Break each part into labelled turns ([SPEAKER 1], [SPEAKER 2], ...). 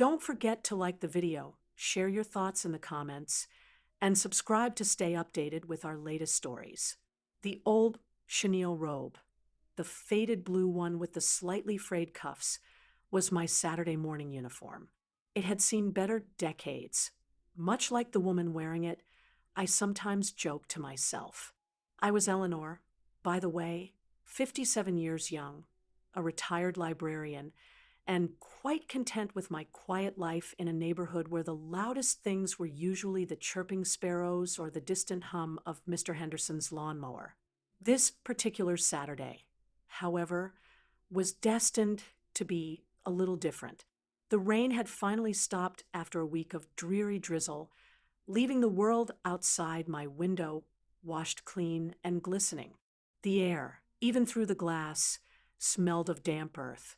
[SPEAKER 1] Don't forget to like the video, share your thoughts in the comments, and subscribe to stay updated with our latest stories. The old chenille robe, the faded blue one with the slightly frayed cuffs, was my Saturday morning uniform. It had seen better decades. Much like the woman wearing it, I sometimes joke to myself. I was Eleanor, by the way, 57 years young, a retired librarian, and quite content with my quiet life in a neighborhood where the loudest things were usually the chirping sparrows or the distant hum of Mr. Henderson's lawnmower. This particular Saturday, however, was destined to be a little different. The rain had finally stopped after a week of dreary drizzle, leaving the world outside my window washed clean and glistening. The air, even through the glass, smelled of damp earth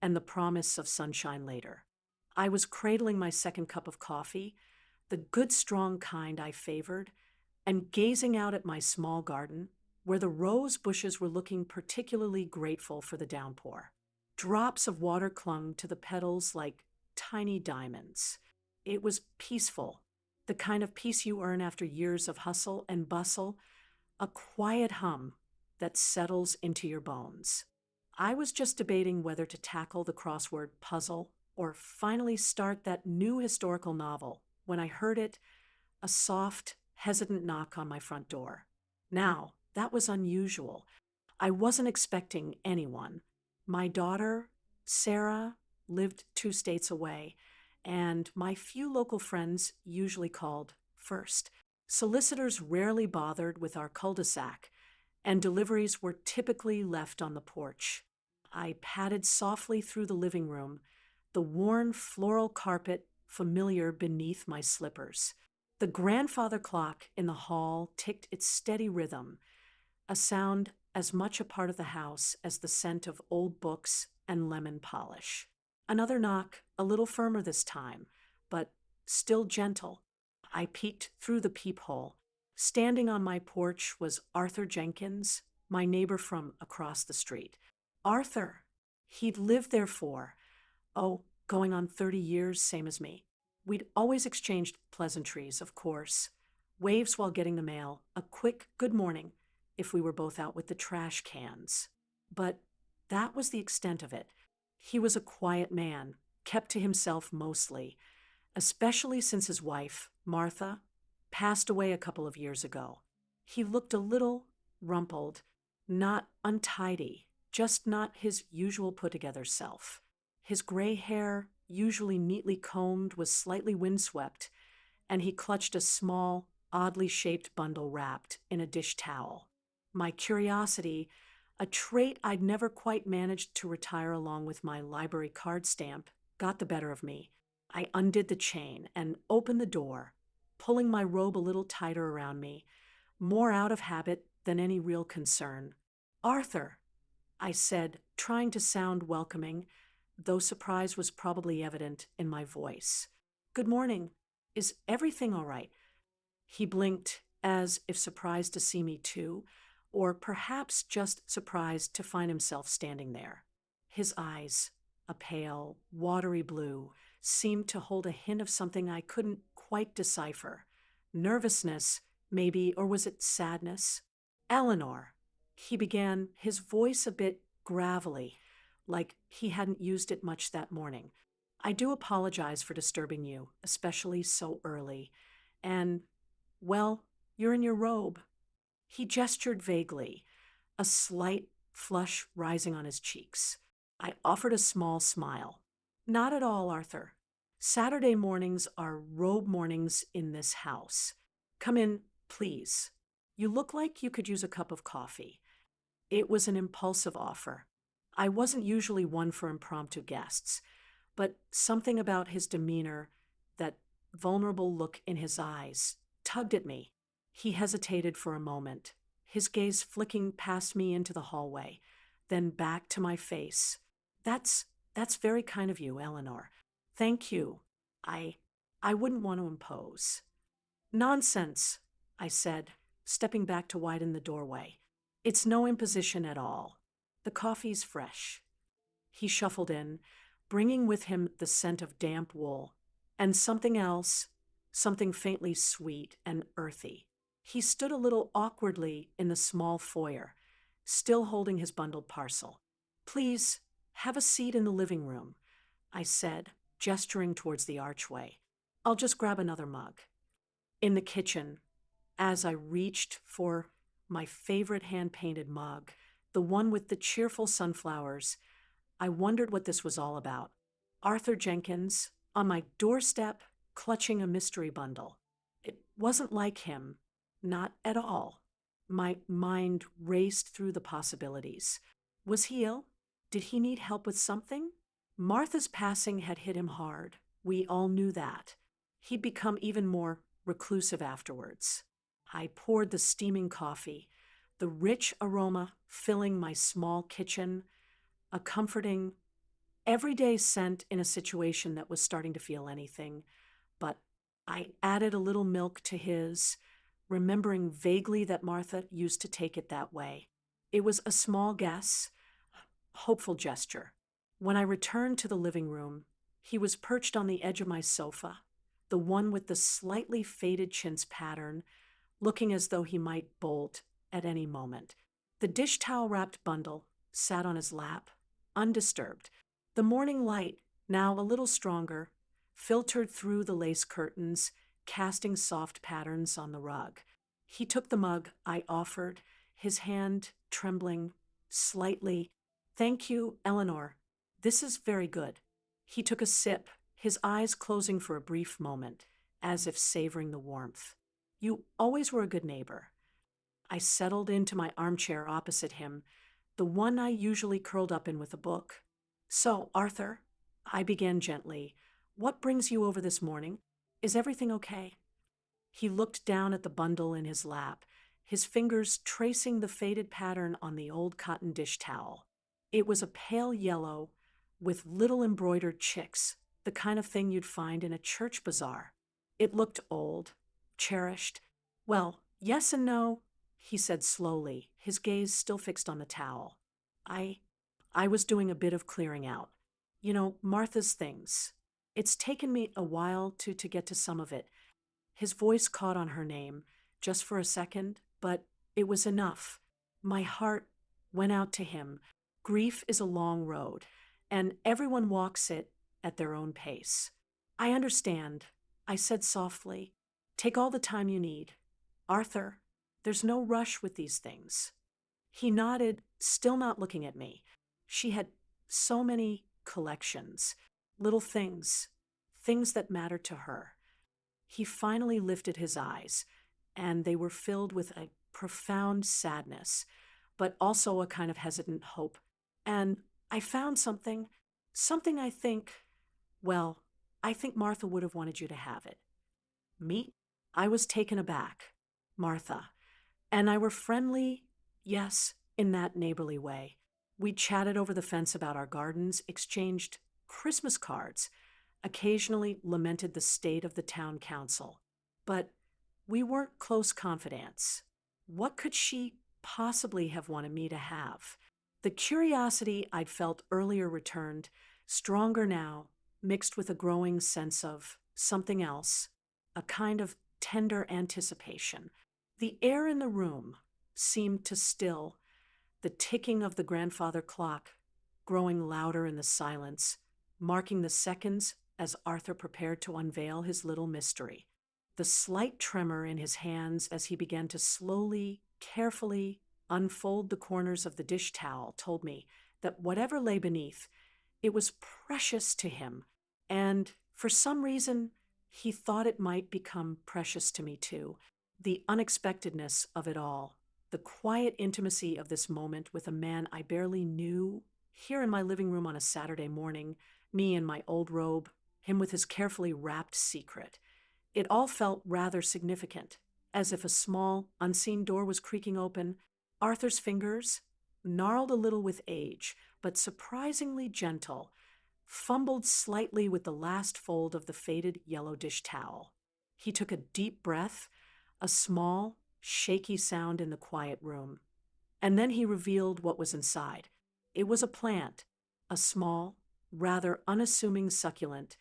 [SPEAKER 1] and the promise of sunshine later. I was cradling my second cup of coffee, the good strong kind I favored, and gazing out at my small garden, where the rose bushes were looking particularly grateful for the downpour. Drops of water clung to the petals like tiny diamonds. It was peaceful, the kind of peace you earn after years of hustle and bustle, a quiet hum that settles into your bones. I was just debating whether to tackle the crossword puzzle or finally start that new historical novel when I heard it, a soft, hesitant knock on my front door. Now, that was unusual. I wasn't expecting anyone. My daughter, Sarah, lived 2 states away, and my few local friends usually called first. Solicitors rarely bothered with our cul-de-sac, and deliveries were typically left on the porch. I padded softly through the living room, the worn floral carpet familiar beneath my slippers. The grandfather clock in the hall ticked its steady rhythm, a sound as much a part of the house as the scent of old books and lemon polish. Another knock, a little firmer this time, but still gentle. I peeked through the peephole. Standing on my porch was Arthur Jenkins, my neighbor from across the street. Arthur. He'd lived there for, going on 30 years, same as me. We'd always exchanged pleasantries, of course. Waves while getting the mail, a quick good morning if we were both out with the trash cans. But that was the extent of it. He was a quiet man, kept to himself mostly, especially since his wife, Martha, passed away a couple of years ago. He looked a little rumpled, not untidy, just not his usual put-together self. His gray hair, usually neatly combed, was slightly windswept, and he clutched a small, oddly shaped bundle wrapped in a dish towel. My curiosity, a trait I'd never quite managed to retire along with my library card stamp, got the better of me. I undid the chain and opened the door, pulling my robe a little tighter around me, more out of habit than any real concern. "Arthur," I said, trying to sound welcoming, though surprise was probably evident in my voice. "Good morning. Is everything all right?" He blinked, as if surprised to see me too, or perhaps just surprised to find himself standing there. His eyes, a pale, watery blue, seemed to hold a hint of something I couldn't quite decipher. Nervousness, maybe, or was it sadness? "Eleanor," he began, his voice a bit gravelly, like he hadn't used it much that morning. "I do apologize for disturbing you, especially so early. And, well, you're in your robe." He gestured vaguely, a slight flush rising on his cheeks. I offered a small smile. "Not at all, Arthur. Saturday mornings are robe mornings in this house. Come in, please. You look like you could use a cup of coffee." It was an impulsive offer. I wasn't usually one for impromptu guests, but something about his demeanor, that vulnerable look in his eyes, tugged at me. He hesitated for a moment, his gaze flicking past me into the hallway, then back to my face. That's very kind of you, Eleanor. Thank you. I wouldn't want to impose." "Nonsense," I said, stepping back to widen the doorway. "It's no imposition at all. The coffee's fresh." He shuffled in, bringing with him the scent of damp wool, and something else, something faintly sweet and earthy. He stood a little awkwardly in the small foyer, still holding his bundled parcel. "Please, have a seat in the living room," I said, gesturing towards the archway. "I'll just grab another mug." In the kitchen, as I reached for my favorite hand-painted mug, the one with the cheerful sunflowers, I wondered what this was all about. Arthur Jenkins, on my doorstep, clutching a mystery bundle. It wasn't like him, not at all. My mind raced through the possibilities. Was he ill? Did he need help with something? Martha's passing had hit him hard. We all knew that. He'd become even more reclusive afterwards. I poured the steaming coffee, the rich aroma filling my small kitchen, a comforting, everyday scent in a situation that was starting to feel anything. But I added a little milk to his, remembering vaguely that Martha used to take it that way. It was a small guess, hopeful gesture. When I returned to the living room, he was perched on the edge of my sofa, the one with the slightly faded chintz pattern, looking as though he might bolt at any moment. The dish towel wrapped bundle sat on his lap, undisturbed. The morning light, now a little stronger, filtered through the lace curtains, casting soft patterns on the rug. He took the mug I offered, his hand trembling slightly. "Thank you, Eleanor. This is very good." He took a sip, his eyes closing for a brief moment, as if savoring the warmth. "You always were a good neighbor." I settled into my armchair opposite him, the one I usually curled up in with a book. "So, Arthur," I began gently, "what brings you over this morning? Is everything okay?" He looked down at the bundle in his lap, his fingers tracing the faded pattern on the old cotton dish towel. It was a pale yellow with little embroidered chicks, the kind of thing you'd find in a church bazaar. It looked old, cherished. "Well, yes and no," he said slowly, his gaze still fixed on the towel. I was doing a bit of clearing out. Martha's things. It's taken me a while to get to some of it." His voice caught on her name, just for a second, but it was enough. My heart went out to him. Grief is a long road, and everyone walks it at their own pace. "I understand," I said softly. "Take all the time you need. Arthur, there's no rush with these things." He nodded, still not looking at me. She had so many collections, little things, things that mattered to her. He finally lifted his eyes, and they were filled with a profound sadness, but also a kind of hesitant hope. "And I found something I think Martha would have wanted you to have it." Me? I was taken aback. Martha. And I were friendly, yes, in that neighborly way. We chatted over the fence about our gardens, exchanged Christmas cards, occasionally lamented the state of the town council. But we weren't close confidants. What could she possibly have wanted me to have? The curiosity I'd felt earlier returned, stronger now, mixed with a growing sense of something else, a kind of tender anticipation. The air in the room seemed to still, the ticking of the grandfather clock growing louder in the silence, marking the seconds as Arthur prepared to unveil his little mystery. The slight tremor in his hands as he began to slowly, carefully unfold the corners of the dish towel told me that whatever lay beneath, it was precious to him, and for some reason, he thought it might become precious to me too. The unexpectedness of it all, the quiet intimacy of this moment with a man I barely knew, here in my living room on a Saturday morning, me in my old robe, him with his carefully wrapped secret. It all felt rather significant, as if a small, unseen door was creaking open. Arthur's fingers, gnarled a little with age, but surprisingly gentle, fumbled slightly with the last fold of the faded yellow dish towel. He took a deep breath, a small, shaky sound in the quiet room. And then he revealed what was inside. It was a plant, a small, rather unassuming succulent,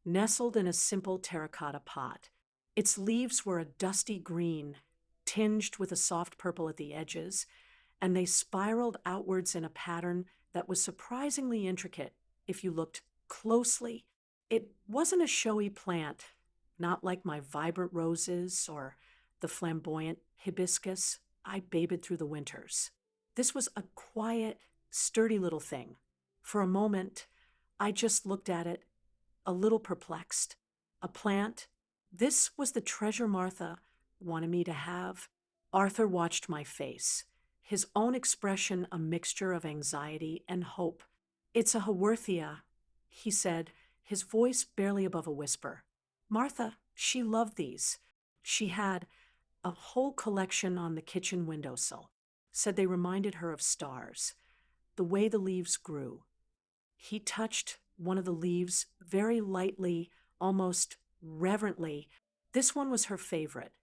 [SPEAKER 1] nestled in a simple terracotta pot. Its leaves were a dusty green, tinged with a soft purple at the edges, and they spiraled outwards in a pattern that was surprisingly intricate if you looked closely. It wasn't a showy plant, not like my vibrant roses or the flamboyant hibiscus I babed through the winters. This was a quiet, sturdy little thing. For a moment, I just looked at it, a little perplexed. A plant? This was the treasure Martha wanted me to have. Arthur watched my face, his own expression a mixture of anxiety and hope. It's a Haworthia, he said, his voice barely above a whisper. Martha, she loved these. She had a whole collection on the kitchen windowsill. Said they reminded her of stars, the way the leaves grew. He touched one of the leaves very lightly, almost reverently. This one was her favorite.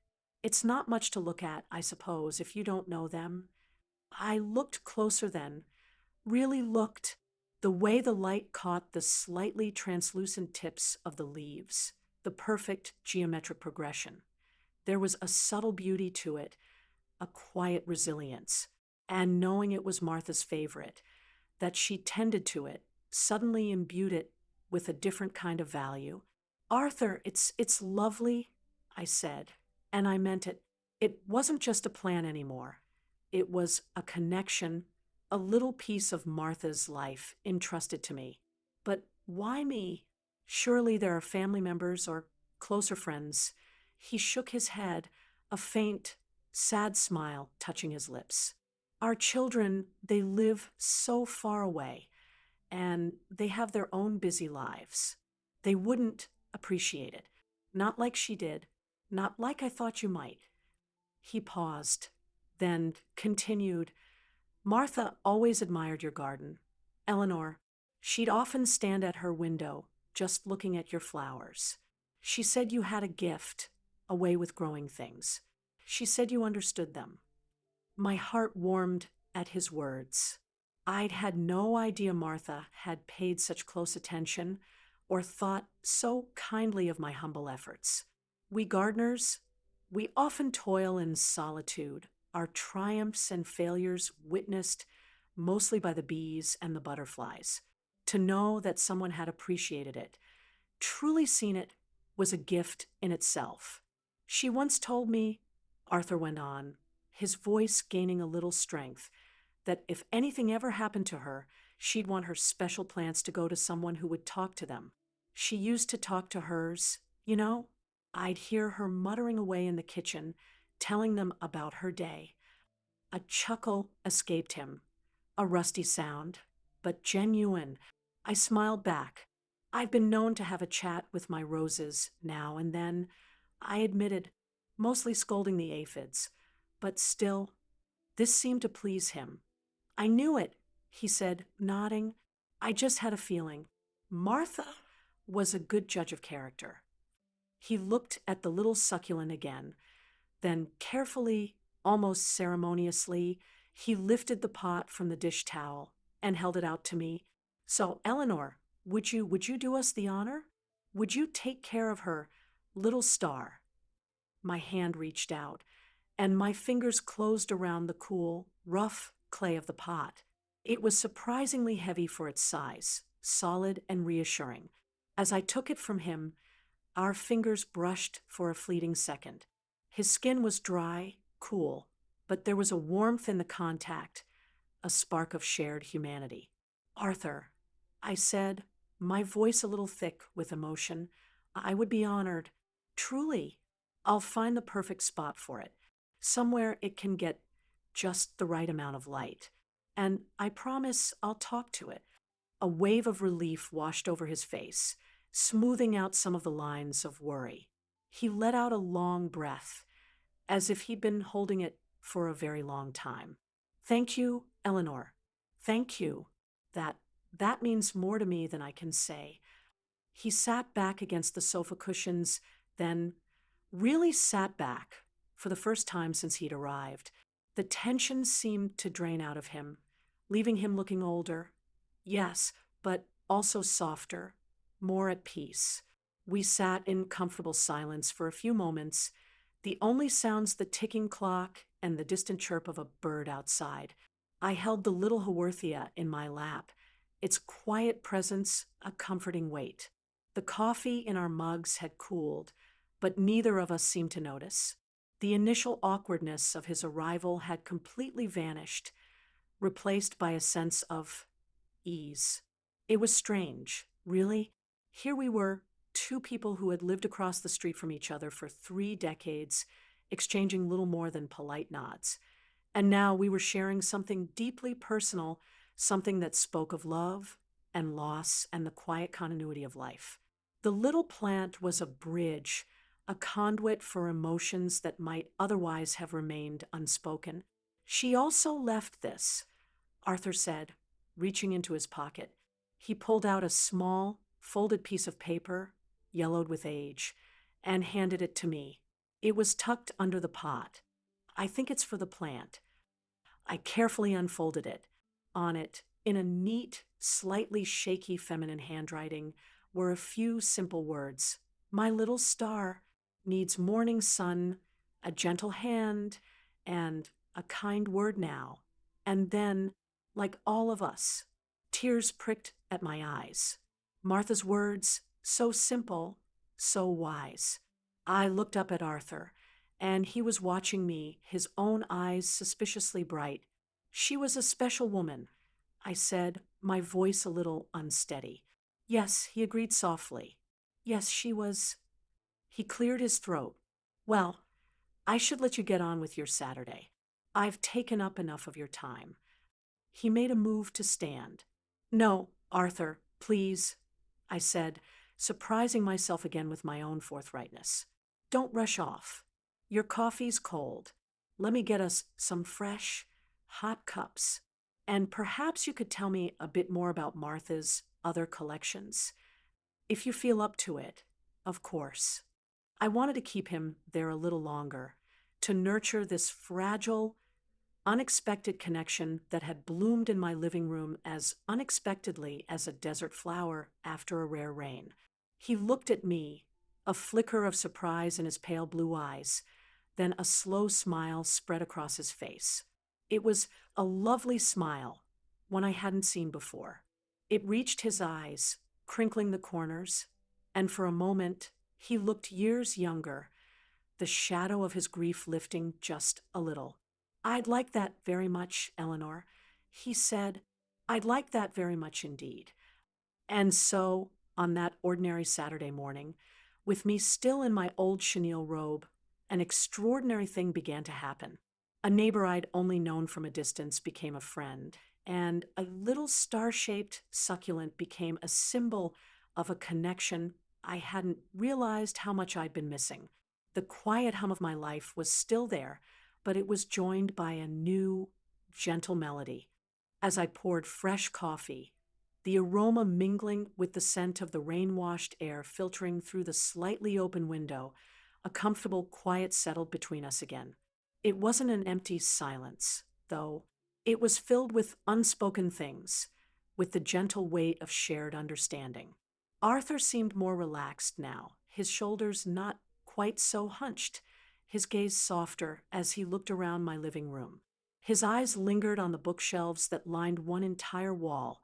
[SPEAKER 1] It's not much to look at, I suppose, if you don't know them. I looked closer then, really looked, the way the light caught the slightly translucent tips of the leaves, the perfect geometric progression. There was a subtle beauty to it, a quiet resilience, and knowing it was Martha's favorite, that she tended to it, suddenly imbued it with a different kind of value. Arthur, it's lovely, I said, and I meant it. It wasn't just a plan anymore. It was a connection, a little piece of Martha's life entrusted to me. But why me? Surely there are family members or closer friends. He shook his head, a faint, sad smile touching his lips. Our children, they live so far away, and they have their own busy lives. They wouldn't appreciate it. Not like she did. Not like I thought you might. He paused, then continued. Martha always admired your garden. Eleanor, she'd often stand at her window, just looking at your flowers. She said you had a gift, a way with growing things. She said you understood them. My heart warmed at his words. I'd had no idea Martha had paid such close attention or thought so kindly of my humble efforts. We gardeners, we often toil in solitude, our triumphs and failures witnessed mostly by the bees and the butterflies. To know that someone had appreciated it, truly seen it, was a gift in itself. She once told me, Arthur went on, his voice gaining a little strength, that if anything ever happened to her, she'd want her special plants to go to someone who would talk to them. She used to talk to hers, you know? I'd hear her muttering away in the kitchen, telling them about her day. A chuckle escaped him, a rusty sound, but genuine. I smiled back. I've been known to have a chat with my roses now and then, I admitted, mostly scolding the aphids, but still, this seemed to please him. I knew it, he said, nodding. I just had a feeling. Martha was a good judge of character. He looked at the little succulent again, then carefully, almost ceremoniously, he lifted the pot from the dish towel and held it out to me. So, Eleanor, would you do us the honor? Would you take care of her little star? My hand reached out, and my fingers closed around the cool, rough clay of the pot. It was surprisingly heavy for its size, solid and reassuring. As I took it from him, our fingers brushed for a fleeting second. His skin was dry, cool, but there was a warmth in the contact, a spark of shared humanity. Arthur, I said, my voice a little thick with emotion, I would be honored. Truly, I'll find the perfect spot for it, somewhere it can get just the right amount of light. And I promise I'll talk to it. A wave of relief washed over his face, smoothing out some of the lines of worry. He let out a long breath, as if he'd been holding it for a very long time. Thank you, Eleanor. Thank you. That means more to me than I can say. He sat back against the sofa cushions, then really sat back for the first time since he'd arrived. The tension seemed to drain out of him, leaving him looking older. Yes, but also softer, more at peace. We sat in comfortable silence for a few moments, the only sounds the ticking clock and the distant chirp of a bird outside. I held the little Haworthia in my lap, its quiet presence a comforting weight. The coffee in our mugs had cooled, but neither of us seemed to notice. The initial awkwardness of his arrival had completely vanished, replaced by a sense of ease. It was strange, really. Here we were, two people who had lived across the street from each other for 3 decades, exchanging little more than polite nods. And now we were sharing something deeply personal, something that spoke of love and loss and the quiet continuity of life. The little plant was a bridge, a conduit for emotions that might otherwise have remained unspoken. She also left this, Arthur said, reaching into his pocket. He pulled out a small, folded piece of paper, yellowed with age, and handed it to me. It was tucked under the pot. I think it's for the plant. I carefully unfolded it. On it, in a neat, slightly shaky feminine handwriting, were a few simple words. My little star needs morning sun, a gentle hand, and a kind word now. And then, like all of us, tears pricked at my eyes. Martha's words, so simple, so wise. I looked up at Arthur, and he was watching me, his own eyes suspiciously bright. She was a special woman, I said, my voice a little unsteady. Yes, he agreed softly. Yes, she was. He cleared his throat. Well, I should let you get on with your Saturday. I've taken up enough of your time. He made a move to stand. No, Arthur, please, I said, surprising myself again with my own forthrightness. Don't rush off. Your coffee's cold. Let me get us some fresh, hot cups. And perhaps you could tell me a bit more about Martha's other collections. If you feel up to it, of course. I wanted to keep him there a little longer, to nurture this fragile, unexpected connection that had bloomed in my living room as unexpectedly as a desert flower after a rare rain. He looked at me, a flicker of surprise in his pale blue eyes, then a slow smile spread across his face. It was a lovely smile, one I hadn't seen before. It reached his eyes, crinkling the corners, and for a moment he looked years younger, the shadow of his grief lifting just a little. I'd like that very much, Eleanor, he said. I'd like that very much indeed. And so, on that ordinary Saturday morning, with me still in my old chenille robe, an extraordinary thing began to happen. A neighbor I'd only known from a distance became a friend, and a little star-shaped succulent became a symbol of a connection I hadn't realized how much I'd been missing. The quiet hum of my life was still there, but it was joined by a new, gentle melody. As I poured fresh coffee, the aroma mingling with the scent of the rain-washed air filtering through the slightly open window, a comfortable quiet settled between us again. It wasn't an empty silence, though. It was filled with unspoken things, with the gentle weight of shared understanding. Arthur seemed more relaxed now, his shoulders not quite so hunched, his gaze softer as he looked around my living room. His eyes lingered on the bookshelves that lined one entire wall,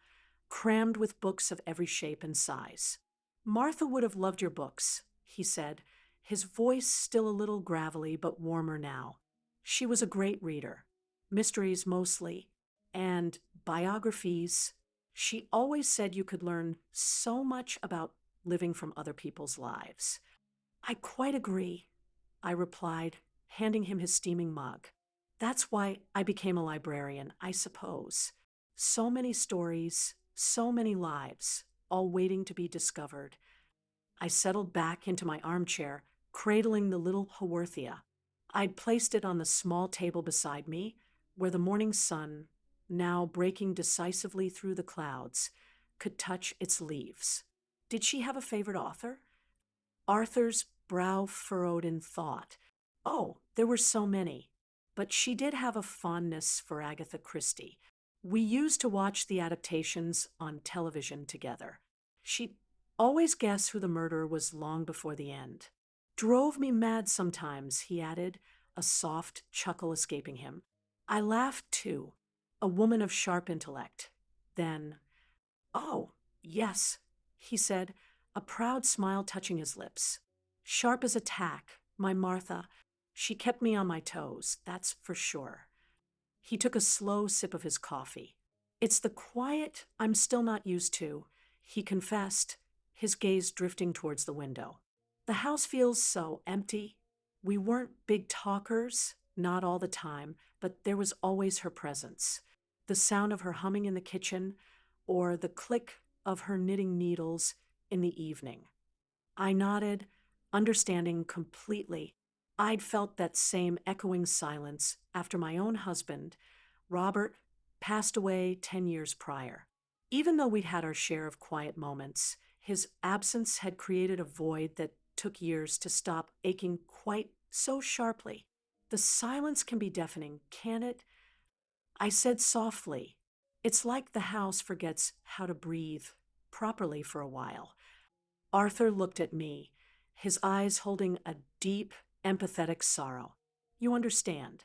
[SPEAKER 1] crammed with books of every shape and size. Martha would have loved your books, he said, his voice still a little gravelly but warmer now. She was a great reader, mysteries mostly, and biographies. She always said you could learn so much about living from other people's lives. I quite agree, I replied, handing him his steaming mug. That's why I became a librarian, I suppose. So many stories, so many lives, all waiting to be discovered. I settled back into my armchair, cradling the little Haworthia. I'd placed it on the small table beside me, where the morning sun, now breaking decisively through the clouds, could touch its leaves. Did she have a favorite author? Arthur's brow furrowed in thought. Oh, there were so many. But she did have a fondness for Agatha Christie. We used to watch the adaptations on television together. She'd always guess who the murderer was long before the end. Drove me mad sometimes, he added, a soft chuckle escaping him. I laughed too, a woman of sharp intellect. Then, oh, yes, he said, a proud smile touching his lips. Sharp as a tack, my Martha. She kept me on my toes, that's for sure. He took a slow sip of his coffee. It's the quiet I'm still not used to, he confessed, his gaze drifting towards the window. The house feels so empty. We weren't big talkers, not all the time, but there was always her presence. The sound of her humming in the kitchen, or the click of her knitting needles in the evening. I nodded, understanding completely. I'd felt that same echoing silence after my own husband, Robert, passed away 10 years prior. Even though we'd had our share of quiet moments, his absence had created a void that took years to stop aching quite so sharply. The silence can be deafening, can it? I said softly, it's like the house forgets how to breathe properly for a while. Arthur looked at me, his eyes holding a deep, empathetic sorrow. You understand.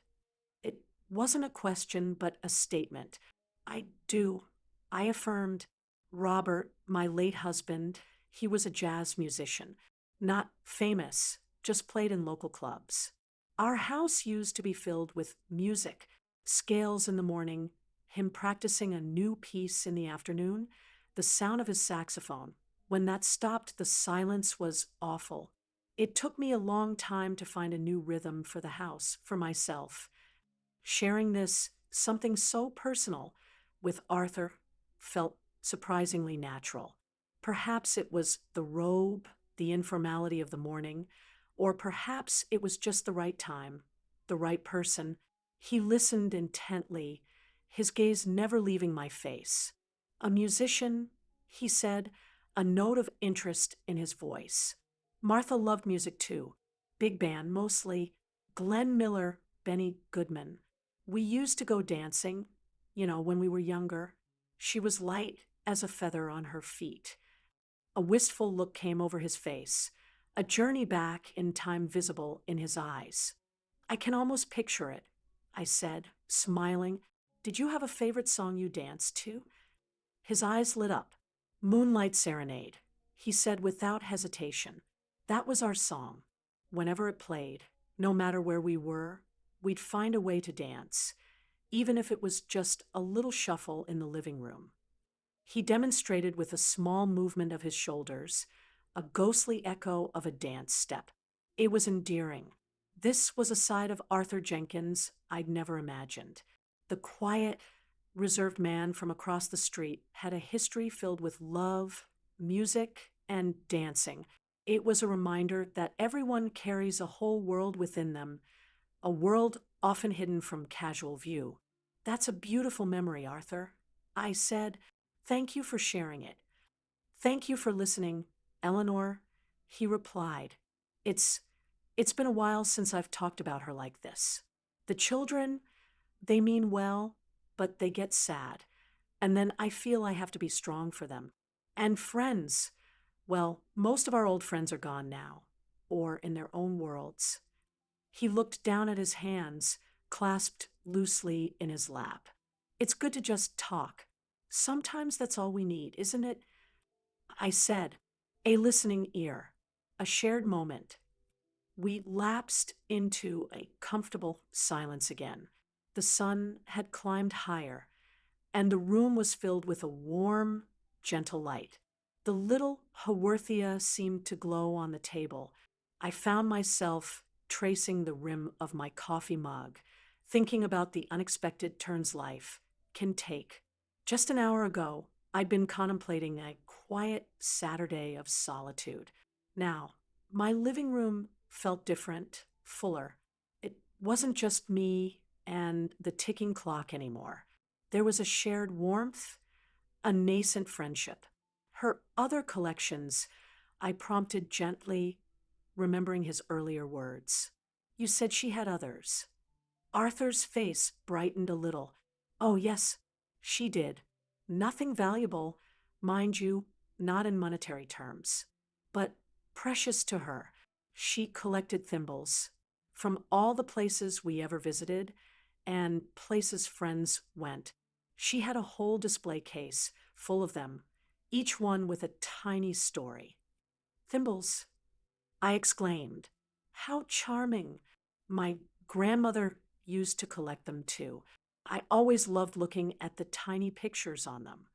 [SPEAKER 1] It wasn't a question, but a statement. I do. I affirmed. Robert, my late husband, he was a jazz musician. Not famous, just played in local clubs. Our house used to be filled with music, scales in the morning, him practicing a new piece in the afternoon, the sound of his saxophone. When that stopped, the silence was awful. It took me a long time to find a new rhythm for the house, for myself. Sharing this, something so personal, with Arthur felt surprisingly natural. Perhaps it was the robe, the informality of the morning, or perhaps it was just the right time, the right person. He listened intently, his gaze never leaving my face. A musician, he said, a note of interest in his voice. Martha loved music too. Big band, mostly. Glenn Miller, Benny Goodman. We used to go dancing, when we were younger. She was light as a feather on her feet. A wistful look came over his face, a journey back in time visible in his eyes. I can almost picture it, I said, smiling. Did you have a favorite song you danced to? His eyes lit up. Moonlight Serenade, he said without hesitation. That was our song. Whenever it played, no matter where we were, we'd find a way to dance, even if it was just a little shuffle in the living room. He demonstrated with a small movement of his shoulders, a ghostly echo of a dance step. It was endearing. This was a side of Arthur Jenkins I'd never imagined. The quiet, reserved man from across the street had a history filled with love, music, and dancing. It was a reminder that everyone carries a whole world within them, a world often hidden from casual view. That's a beautiful memory, Arthur. I said, thank you for sharing it. Thank you for listening, Eleanor. He replied, It's it's been a while since I've talked about her like this. The children, they mean well, but they get sad. And then I feel I have to be strong for them. And friends, well, most of our old friends are gone now, or in their own worlds. He looked down at his hands, clasped loosely in his lap. It's good to just talk. Sometimes that's all we need, isn't it? I said, a listening ear, a shared moment. We lapsed into a comfortable silence again. The sun had climbed higher, and the room was filled with a warm, gentle light. The little Haworthia seemed to glow on the table. I found myself tracing the rim of my coffee mug, thinking about the unexpected turns life can take. Just an hour ago, I'd been contemplating a quiet Saturday of solitude. Now, my living room felt different, fuller. It wasn't just me and the ticking clock anymore. There was a shared warmth, a nascent friendship. Her other collections, I prompted gently, remembering his earlier words. You said she had others. Arthur's face brightened a little. Oh, yes, She did. Nothing valuable, mind you, not in monetary terms, but precious to her. She collected thimbles from all the places we ever visited and places friends went. She had a whole display case full of them, each one with a tiny story. Thimbles, I exclaimed. How charming! My grandmother used to collect them too. I always loved looking at the tiny pictures on them.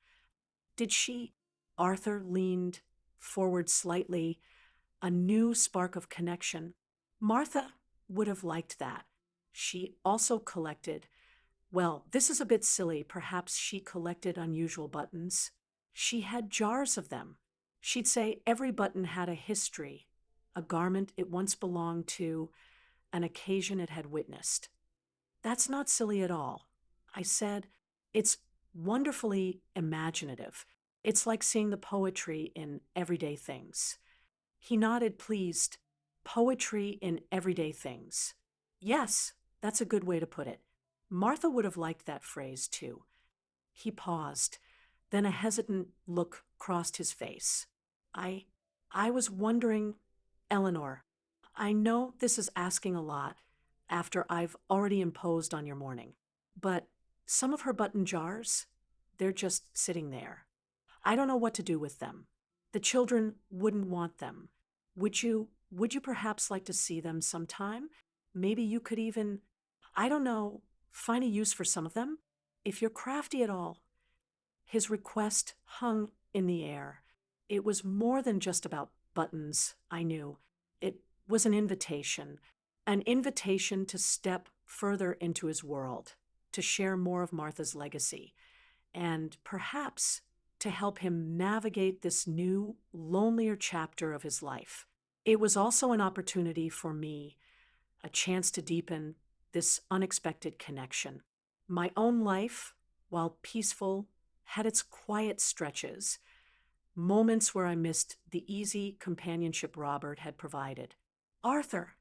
[SPEAKER 1] Did she? Arthur leaned forward slightly, a new spark of connection. Martha would have liked that. She also collected, well, this is a bit silly. Perhaps she collected unusual buttons. She had jars of them. She'd say every button had a history, a garment it once belonged to, an occasion it had witnessed. That's not silly at all. I said, it's wonderfully imaginative. It's like seeing the poetry in everyday things. He nodded, pleased. Poetry in everyday things. Yes, that's a good way to put it. Martha would have liked that phrase too. He paused. Then a hesitant look crossed his face. I I was wondering, Eleanor, I know this is asking a lot after I've already imposed on your morning, but some of her button jars, they're just sitting there. I don't know what to do with them. The children wouldn't want them. Would you perhaps like to see them sometime? Maybe you could even, I don't know, find a use for some of them? If you're crafty at all. His request hung in the air. It was more than just about buttons, I knew. It was an invitation to step further into his world, to share more of Martha's legacy, and perhaps to help him navigate this new, lonelier chapter of his life. It was also an opportunity for me, a chance to deepen this unexpected connection. My own life, while peaceful, had its quiet stretches, moments where I missed the easy companionship Robert had provided. Arthur,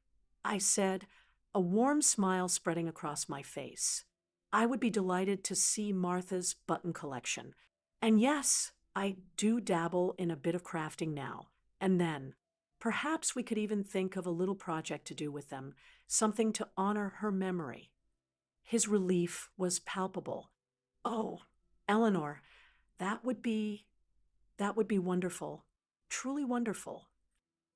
[SPEAKER 1] I said, a warm smile spreading across my face. I would be delighted to see Martha's button collection. And yes, I do dabble in a bit of crafting now. And then, perhaps we could even think of a little project to do with them, something to honor her memory. His relief was palpable. Oh, Eleanor, that would be that would be wonderful, truly wonderful.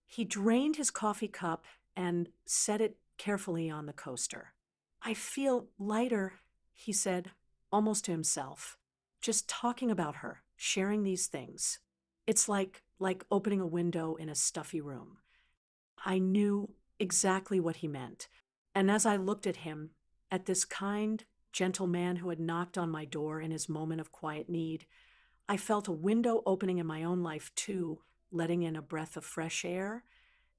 [SPEAKER 1] He drained his coffee cup and set it carefully on the coaster. I feel lighter, he said, almost to himself, just talking about her, sharing these things. It's like opening a window in a stuffy room. I knew exactly what he meant, and as I looked at him, at this kind, gentle man who had knocked on my door in his moment of quiet need, I felt a window opening in my own life too, letting in a breath of fresh air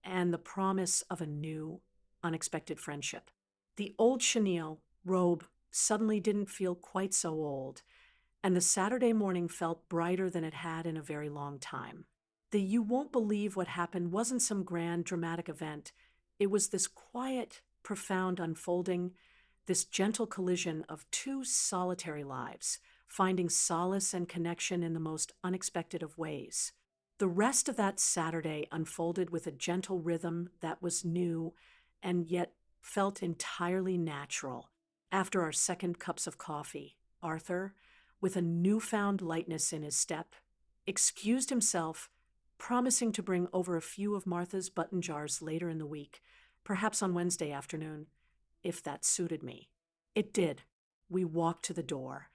[SPEAKER 1] and the promise of a new, unexpected friendship. The old chenille, Robe, suddenly didn't feel quite so old, and the Saturday morning felt brighter than it had in a very long time. The you won't believe what happened wasn't some grand dramatic event. It was this quiet, profound unfolding, this gentle collision of two solitary lives, finding solace and connection in the most unexpected of ways. The rest of that Saturday unfolded with a gentle rhythm that was new and yet felt entirely natural. After our second cups of coffee, Arthur, with a newfound lightness in his step, excused himself, promising to bring over a few of Martha's button jars later in the week, perhaps on Wednesday afternoon, if that suited me. It did. We walked to the door,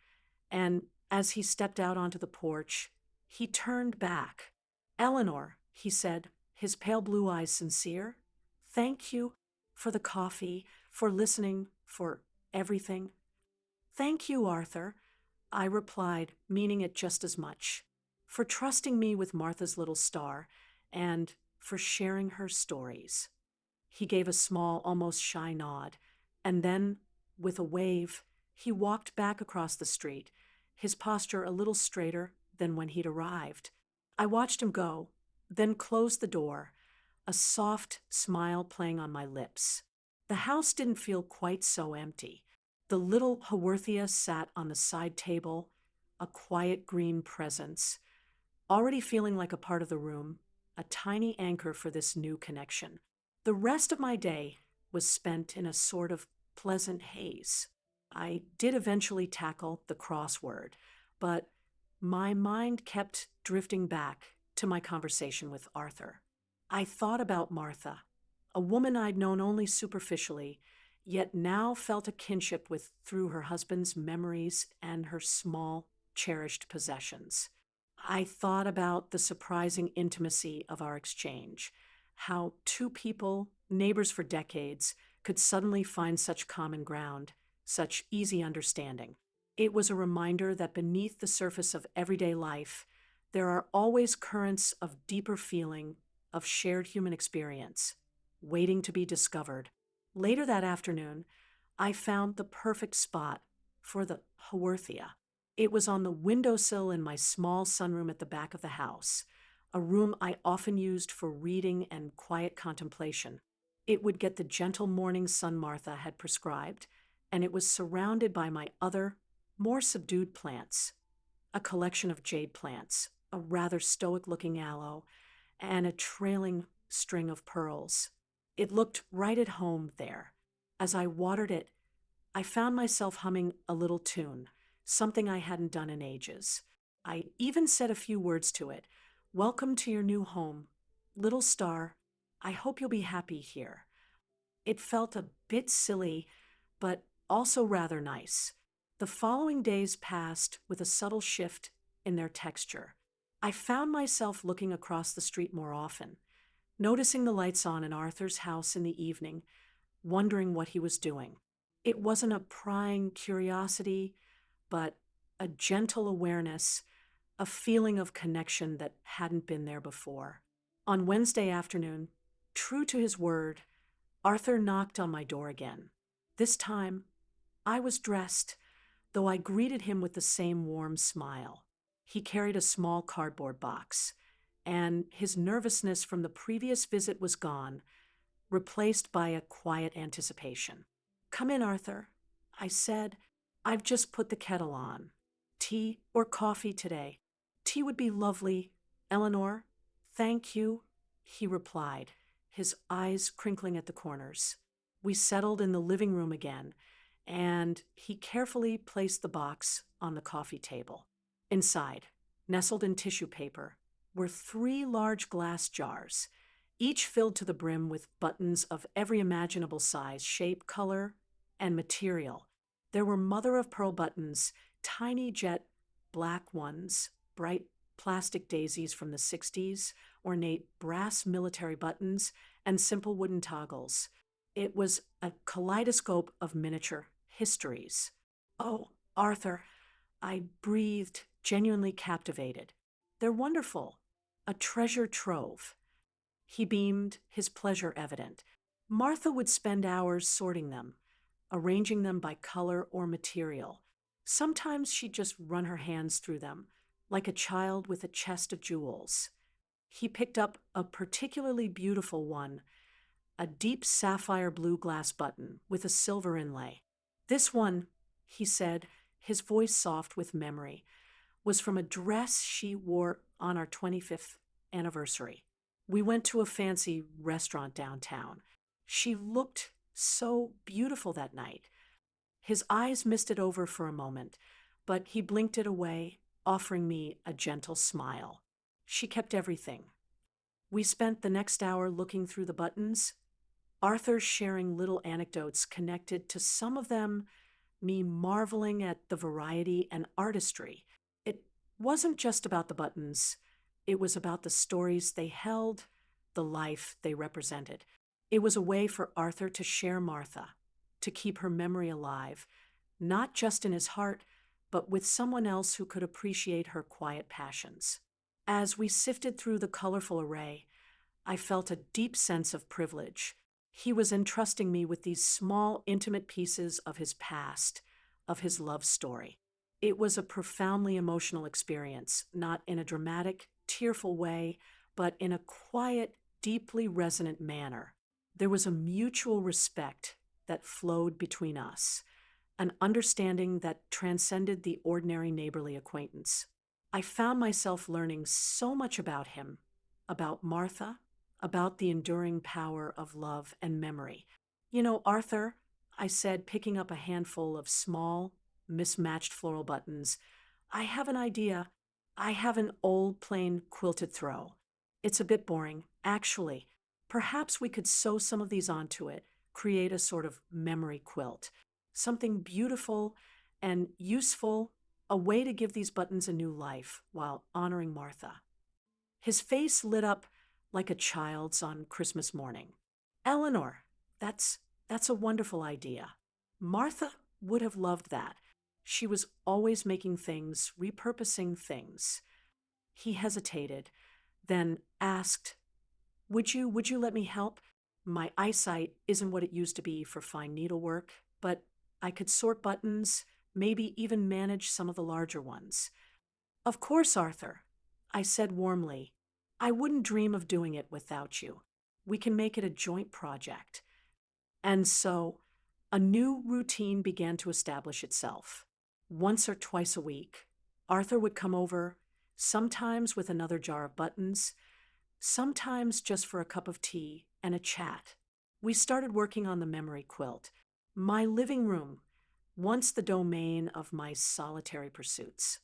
[SPEAKER 1] and as he stepped out onto the porch, he turned back. Eleanor, he said, his pale blue eyes sincere, thank you for the coffee, for listening, for everything. Thank you, Arthur, I replied, meaning it just as much, for trusting me with Martha's little star and for sharing her stories. He gave a small, almost shy nod, and then, with a wave, he walked back across the street, his posture a little straighter than when he'd arrived. I watched him go, then closed the door, a soft smile playing on my lips. The house didn't feel quite so empty. The little Haworthia sat on the side table, a quiet green presence, already feeling like a part of the room, a tiny anchor for this new connection. The rest of my day was spent in a sort of pleasant haze. I did eventually tackle the crossword, but my mind kept drifting back to my conversation with Arthur. I thought about Martha, a woman I'd known only superficially, yet now felt a kinship with through her husband's memories and her small, cherished possessions. I thought about the surprising intimacy of our exchange, how two people, neighbors for decades, could suddenly find such common ground, such easy understanding. It was a reminder that beneath the surface of everyday life, there are always currents of deeper feeling, of shared human experience, waiting to be discovered. Later that afternoon, I found the perfect spot for the Haworthia. It was on the windowsill in my small sunroom at the back of the house, a room I often used for reading and quiet contemplation. It would get the gentle morning sun Martha had prescribed, and it was surrounded by my other, more subdued plants, a collection of jade plants, a rather stoic-looking aloe, and a trailing string of pearls. It looked right at home there. As I watered it, I found myself humming a little tune, something I hadn't done in ages. I even said a few words to it. Welcome to your new home. Little star, I hope you'll be happy here. It felt a bit silly, but also rather nice. The following days passed with a subtle shift in their texture. I found myself looking across the street more often, noticing the lights on in Arthur's house in the evening, wondering what he was doing. It wasn't a prying curiosity, but a gentle awareness, a feeling of connection that hadn't been there before. On Wednesday afternoon, true to his word, Arthur knocked on my door again. This time, I was dressed, though I greeted him with the same warm smile. He carried a small cardboard box, and his nervousness from the previous visit was gone, replaced by a quiet anticipation. Come in, Arthur, I said. I've just put the kettle on. Tea or coffee today? Tea would be lovely, Eleanor. Thank you, he replied, his eyes crinkling at the corners. We settled in the living room again, and he carefully placed the box on the coffee table. Inside, nestled in tissue paper, were 3 large glass jars, each filled to the brim with buttons of every imaginable size, shape, color, and material. There were mother-of-pearl buttons, tiny jet black ones, bright plastic daisies from the 60s, ornate brass military buttons, and simple wooden toggles. It was a kaleidoscope of miniature histories. Oh, Arthur, I breathed, genuinely captivated. They're wonderful. A treasure trove. He beamed, his pleasure evident. Martha would spend hours sorting them, arranging them by color or material. Sometimes she'd just run her hands through them, like a child with a chest of jewels. He picked up a particularly beautiful one, a deep sapphire blue glass button with a silver inlay. This one, he said, his voice soft with memory, was from a dress she wore on our 25th anniversary. We went to a fancy restaurant downtown. She looked so beautiful that night. His eyes misted over for a moment, but he blinked it away, offering me a gentle smile. She kept everything. We spent the next hour looking through the buttons, Arthur sharing little anecdotes connected to some of them, me marveling at the variety and artistry. It wasn't just about the buttons. It was about the stories they held, the life they represented. It was a way for Arthur to share Martha, to keep her memory alive, not just in his heart, but with someone else who could appreciate her quiet passions. As we sifted through the colorful array, I felt a deep sense of privilege. He was entrusting me with these small, intimate pieces of his past, of his love story. It was a profoundly emotional experience, not in a dramatic, tearful way, but in a quiet, deeply resonant manner. There was a mutual respect that flowed between us, an understanding that transcended the ordinary neighborly acquaintance. I found myself learning so much about him, about Martha, about the enduring power of love and memory. You know, Arthur, I said, picking up a handful of small, mismatched floral buttons, I have an idea. I have an old plain quilted throw. It's a bit boring, actually. Perhaps we could sew some of these onto it, create a sort of memory quilt. Something beautiful and useful, a way to give these buttons a new life while honoring Martha. His face lit up like a child's on Christmas morning. Eleanor, that's that's a wonderful idea. Martha would have loved that. She was always making things, repurposing things. He hesitated, then asked, would you let me help? My eyesight isn't what it used to be for fine needlework, but I could sort buttons, maybe even manage some of the larger ones. Of course, Arthur, I said warmly. I wouldn't dream of doing it without you. We can make it a joint project. And so, a new routine began to establish itself. Once or twice a week, Arthur would come over, sometimes with another jar of buttons, sometimes just for a cup of tea and a chat. We started working on the memory quilt, my living room, once the domain of my solitary pursuits,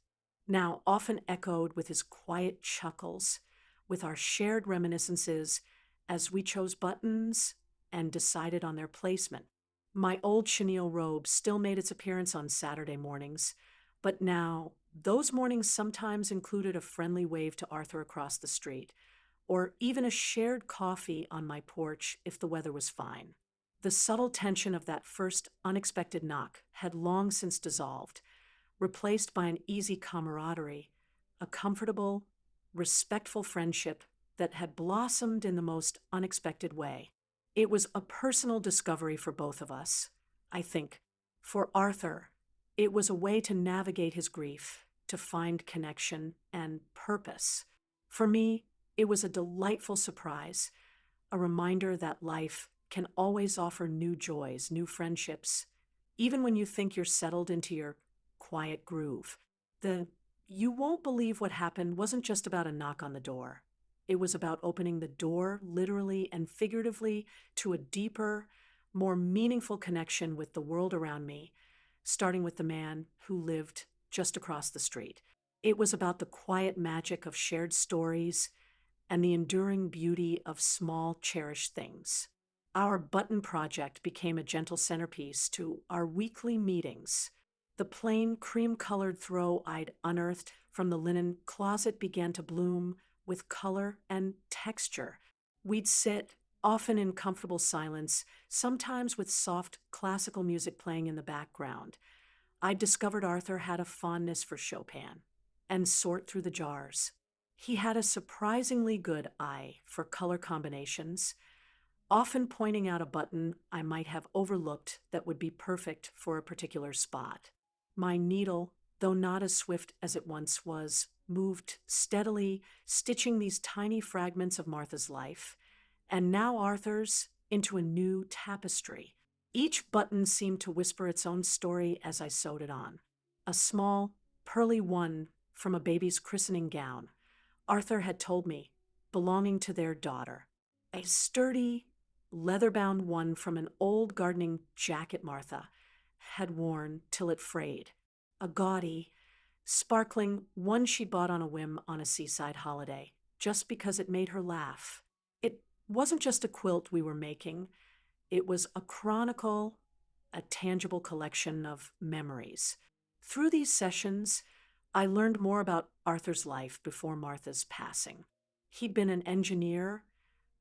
[SPEAKER 1] now often echoed with his quiet chuckles, with our shared reminiscences as we chose buttons and decided on their placement. My old chenille robe still made its appearance on Saturday mornings, but now those mornings sometimes included a friendly wave to Arthur across the street, or even a shared coffee on my porch if the weather was fine. The subtle tension of that first unexpected knock had long since dissolved, replaced by an easy camaraderie, a comfortable, respectful friendship that had blossomed in the most unexpected way. It was a personal discovery for both of us, I think. For Arthur, it was a way to navigate his grief, to find connection and purpose. For me, it was a delightful surprise, a reminder that life can always offer new joys, new friendships, even when you think you're settled into your quiet groove. The you won't believe what happened wasn't just about a knock on the door. It was about opening the door, literally and figuratively, to a deeper, more meaningful connection with the world around me, starting with the man who lived just across the street. It was about the quiet magic of shared stories and the enduring beauty of small, cherished things. Our button project became a gentle centerpiece to our weekly meetings. The plain, cream-colored throw I'd unearthed from the linen closet began to bloom with color and texture. We'd sit, often in comfortable silence, sometimes with soft classical music playing in the background. I discovered Arthur had a fondness for Chopin and sort through the jars. He had a surprisingly good eye for color combinations, often pointing out a button I might have overlooked that would be perfect for a particular spot. My needle, though not as swift as it once was, moved steadily, stitching these tiny fragments of Martha's life, and now Arthur's, into a new tapestry. Each button seemed to whisper its own story as I sewed it on. A small, pearly one from a baby's christening gown, Arthur had told me, belonging to their daughter. A sturdy, leather-bound one from an old gardening jacket Martha had worn till it frayed. A gaudy, sparkling one she'd bought on a whim on a seaside holiday, just because it made her laugh. It wasn't just a quilt we were making. It was a chronicle, a tangible collection of memories. Through these sessions, I learned more about Arthur's life before Martha's passing. He'd been an engineer,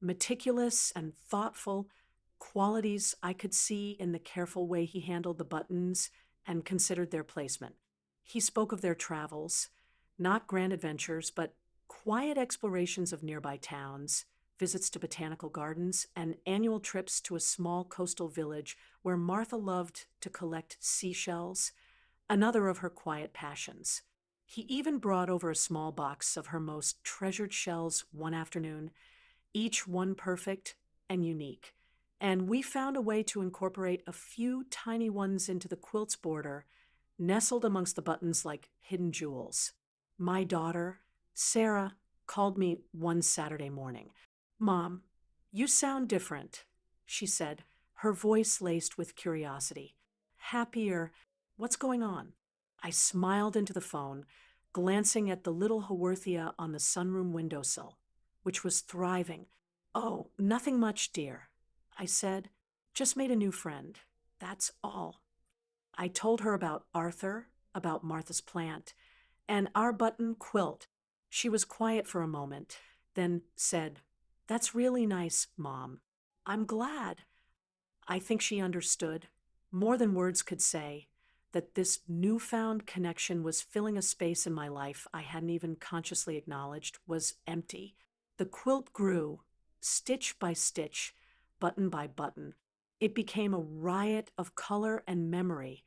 [SPEAKER 1] meticulous and thoughtful, qualities I could see in the careful way he handled the buttons and considered their placement. He spoke of their travels, not grand adventures, but quiet explorations of nearby towns, visits to botanical gardens, and annual trips to a small coastal village where Martha loved to collect seashells, another of her quiet passions. He even brought over a small box of her most treasured shells one afternoon, each one perfect and unique. and we found a way to incorporate a few tiny ones into the quilt's border, nestled amongst the buttons like hidden jewels. My daughter, Sarah, called me one Saturday morning. "Mom, you sound different," she said, her voice laced with curiosity. "Happier. What's going on?" I smiled into the phone, glancing at the little Haworthia on the sunroom windowsill, which was thriving. "Oh, nothing much, dear," I said. "Just made a new friend. That's all." I told her about Arthur, about Martha's plant, and our button quilt. She was quiet for a moment, then said, "That's really nice, Mom. I'm glad." I think she understood, more than words could say, that this newfound connection was filling a space in my life I hadn't even consciously acknowledged was empty. The quilt grew, stitch by stitch, button by button. It became a riot of color and memory,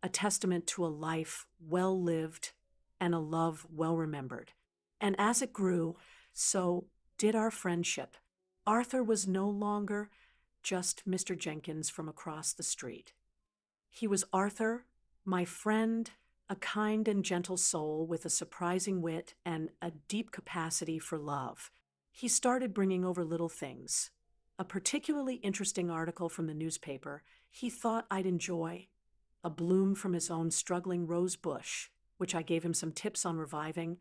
[SPEAKER 1] a testament to a life well lived and a love well remembered. And as it grew, so did our friendship. Arthur was no longer just Mr. Jenkins from across the street. He was Arthur, my friend, a kind and gentle soul with a surprising wit and a deep capacity for love. He started bringing over little things. A particularly interesting article from the newspaper he thought I'd enjoy, a bloom from his own struggling rose bush, which I gave him some tips on reviving,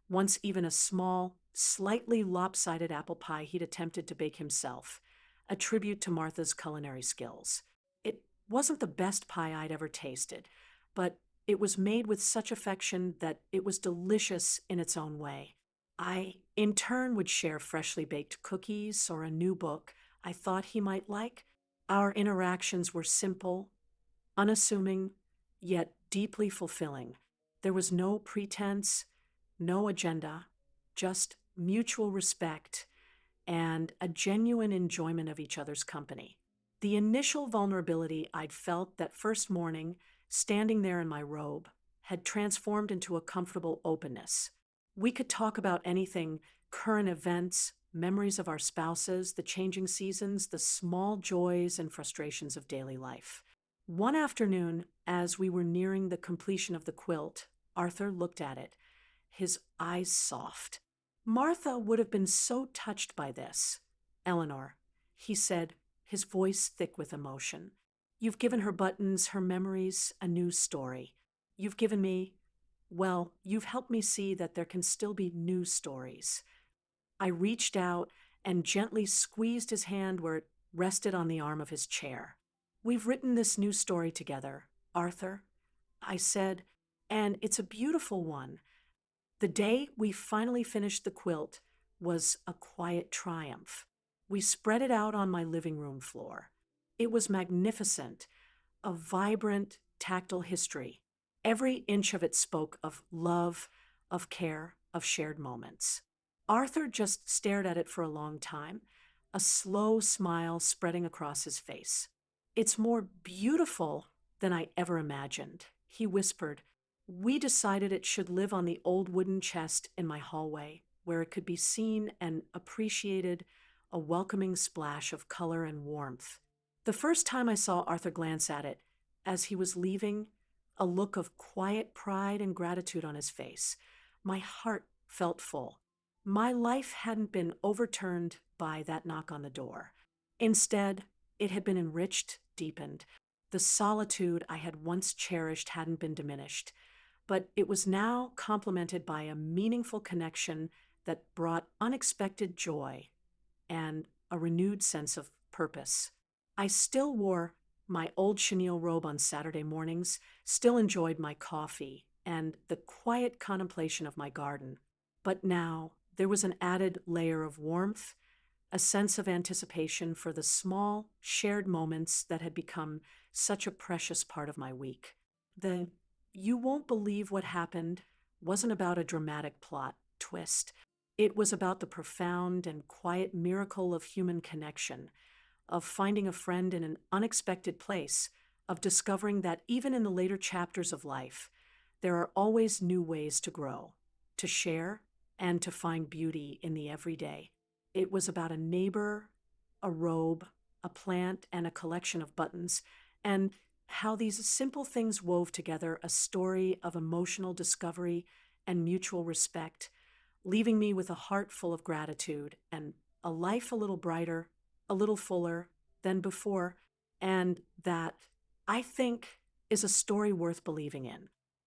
[SPEAKER 1] once even a small, slightly lopsided apple pie he'd attempted to bake himself, a tribute to Martha's culinary skills. It wasn't the best pie I'd ever tasted, but it was made with such affection that it was delicious in its own way. I, in turn, would share freshly baked cookies or a new book I thought he might like. Our interactions were simple, unassuming, yet deeply fulfilling. There was no pretense, no agenda, just mutual respect and a genuine enjoyment of each other's company. The initial vulnerability I'd felt that first morning, standing there in my robe, had transformed into a comfortable openness. We could talk about anything: current events, memories of our spouses, the changing seasons, the small joys and frustrations of daily life. One afternoon, as we were nearing the completion of the quilt, Arthur looked at it, his eyes soft. "Martha would have been so touched by this. Eleanor," he said, his voice thick with emotion. "You've given her buttons, her memories, a new story. You've given me, well, you've helped me see that there can still be new stories." I reached out and gently squeezed his hand where it rested on the arm of his chair. "We've written this new story together, Arthur," I said, "and it's a beautiful one." The day we finally finished the quilt was a quiet triumph. We spread it out on my living room floor. It was magnificent, a vibrant, tactile history. Every inch of it spoke of love, of care, of shared moments. Arthur just stared at it for a long time, a slow smile spreading across his face. "It's more beautiful than I ever imagined," he whispered. "We decided it should live on the old wooden chest in my hallway, where it could be seen and appreciated, a welcoming splash of color and warmth." The first time I saw Arthur glance at it, as he was leaving, a look of quiet pride and gratitude on his face, my heart felt full. My life hadn't been overturned by that knock on the door. Instead, it had been enriched, deepened. The solitude I had once cherished hadn't been diminished, but it was now complemented by a meaningful connection that brought unexpected joy and a renewed sense of purpose. I still wore my old chenille robe on Saturday mornings, still enjoyed my coffee and the quiet contemplation of my garden. But now there was an added layer of warmth, a sense of anticipation for the small, shared moments that had become such a precious part of my week. The "you won't believe what happened" wasn't about a dramatic plot twist. It was about the profound and quiet miracle of human connection, of finding a friend in an unexpected place, of discovering that even in the later chapters of life, there are always new ways to grow, to share, and to find beauty in the everyday. It was about a neighbor, a robe, a plant, and a collection of buttons, and how these simple things wove together a story of emotional discovery and mutual respect, leaving me with a heart full of gratitude and a life a little brighter, a little fuller than before, and that I think is a story worth believing in.